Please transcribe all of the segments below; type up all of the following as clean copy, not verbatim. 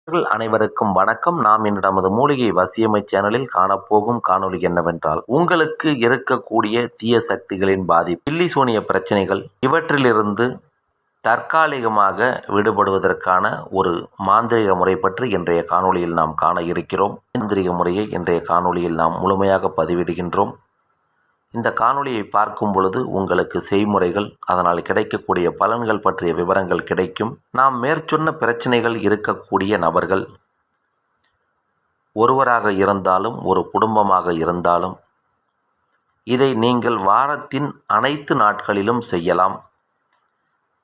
அனைவருக்கும் வணக்கம். நாம் இன்று நமது மூலிகை வசியமை சேனலில் காணப்போகும் காணொளி என்னவென்றால், உங்களுக்கு இருக்கக்கூடிய தீய சக்திகளின் பாதிப்பு, பில்லி சூனிய பிரச்சனைகள், இவற்றிலிருந்து தற்காலிகமாக விடுபடுவதற்கான ஒரு மாந்திரிக முறை பற்றி இன்றைய காணொளியில் நாம் காண இருக்கிறோம். மாந்திரிக முறையை இன்றைய காணொளியில் நாம் முழுமையாக பதிவிடுகின்றோம். இந்த காணொளியை பார்க்கும் பொழுது உங்களுக்கு செய்முறைகள், அதனால் கிடைக்கக்கூடிய பலன்கள் பற்றிய விவரங்கள் கிடைக்கும். நாம் மேற்சொன்ன பிரச்சனைகள் இருக்கக்கூடிய நபர்கள் ஒருவராக இருந்தாலும் ஒரு குடும்பமாக இருந்தாலும் இதை நீங்கள் வாரத்தின் அனைத்து நாட்களிலும் செய்யலாம்.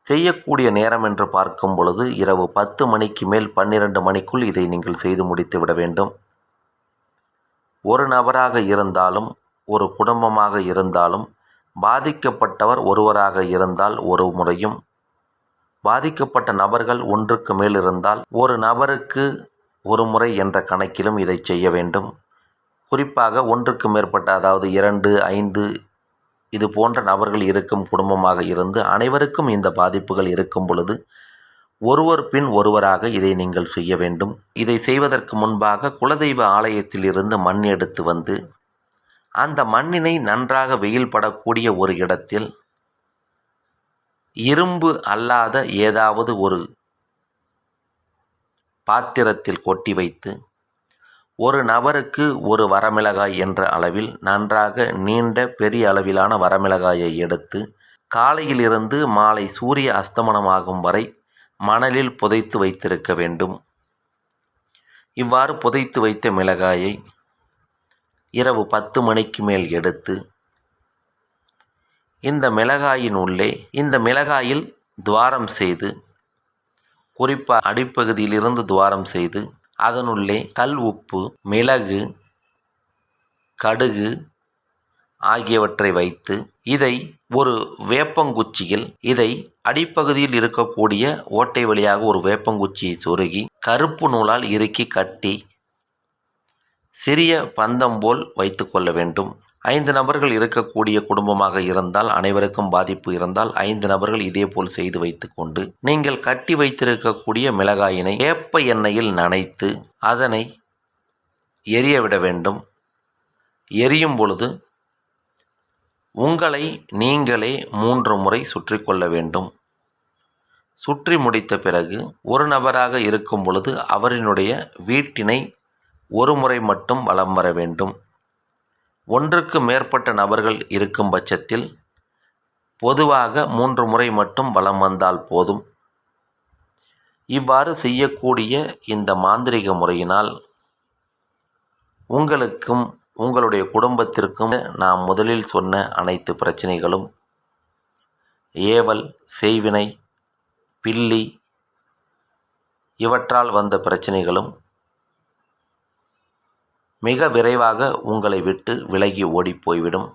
செய்யக்கூடிய நேரம் என்று பார்க்கும் பொழுது இரவு 10 மணிக்கு மேல் 12 மணிக்குள் இதை நீங்கள் செய்து முடித்து விட வேண்டும். ஒரு நபராக இருந்தாலும் ஒரு குடும்பமாக இருந்தாலும், பாதிக்கப்பட்டவர் ஒருவராக இருந்தால் ஒரு முறையும், பாதிக்கப்பட்ட நபர்கள் ஒன்றுக்கு மேல் இருந்தால் ஒரு நபருக்கு ஒரு முறை என்ற கணக்கிலும் இதை செய்ய வேண்டும். குறிப்பாக ஒன்றுக்கு மேற்பட்ட, அதாவது 2, 5 இது போன்ற நபர்கள் இருக்கும் குடும்பமாக இருந்து அனைவருக்கும் இந்த பாதிப்புகள் இருக்கும் பொழுது ஒருவர் பின் ஒருவராக இதை நீங்கள் செய்ய வேண்டும். இதை செய்வதற்கு முன்பாக குலதெய்வ ஆலயத்தில் இருந்து மண் எடுத்து வந்து அந்த மண்ணினை நன்றாக வெயில் படக்கூடிய ஒரு இடத்தில் இரும்பு அல்லாத ஏதாவது ஒரு பாத்திரத்தில் கொட்டி வைத்து, ஒரு நபருக்கு ஒரு வரமிளகாய் என்ற அளவில் நன்றாக நீண்ட பெரிய அளவிலான வரமிளகாயை எடுத்து காலையிலிருந்து மாலை சூரிய அஸ்தமனமாகும் வரை மணலில் புதைத்து வைத்திருக்க வேண்டும். இவ்வாறு புதைத்து வைத்த மிளகாயை இரவு 10 மணிக்கு மேல் எடுத்து இந்த மிளகாயின் உள்ளே, இந்த மிளகாயில் துவாரம் செய்து, குறிப்பாக அடிப்பகுதியிலிருந்து துவாரம் செய்து அதனுள்ளே கல் உப்பு, மிளகு, கடுகு ஆகியவற்றை வைத்து இதை ஒரு வேப்பங்குச்சியில், இதை அடிப்பகுதியில் இருக்கக்கூடிய ஓட்டை வழியாக ஒரு வேப்பங்குச்சியை சொருகி கருப்பு நூலால் இறுக்கி கட்டி சிறிய பந்தம் போல் வைத்து கொள்ள வேண்டும். 5 நபர்கள் இருக்கக்கூடிய குடும்பமாக இருந்தால், அனைவருக்கும் பாதிப்பு இருந்தால் 5 நபர்கள் இதே போல் செய்து வைத்து கொண்டு நீங்கள் கட்டி வைத்திருக்கக்கூடிய மிளகாயினை வேப்ப எண்ணெயில் நனைத்து அதனை எரிய விட வேண்டும். எரியும் பொழுது உங்களை நீங்களே 3 முறை சுற்றி கொள்ள வேண்டும். சுற்றி முடித்த பிறகு ஒரு நபராக இருக்கும் பொழுது அவரினுடைய வீட்டினை ஒரு முறை மட்டும் வலம் வர வேண்டும். ஒன்றுக்கு மேற்பட்ட நபர்கள் இருக்கும் பட்சத்தில் பொதுவாக 3 முறை மட்டும் வலம் வந்தால் போதும். இவ்வாறு செய்யக்கூடிய இந்த மாந்திரிக முறையினால் உங்களுக்கும் உங்களுடைய குடும்பத்திற்கும் நாம் முதலில் சொன்ன அனைத்து பிரச்சனைகளும், ஏவல், செய்வினை, பில்லி இவற்றால் வந்த பிரச்சனைகளும் மிக விரைவாக உங்களை விட்டு விலகி ஓடி போய்விடும்.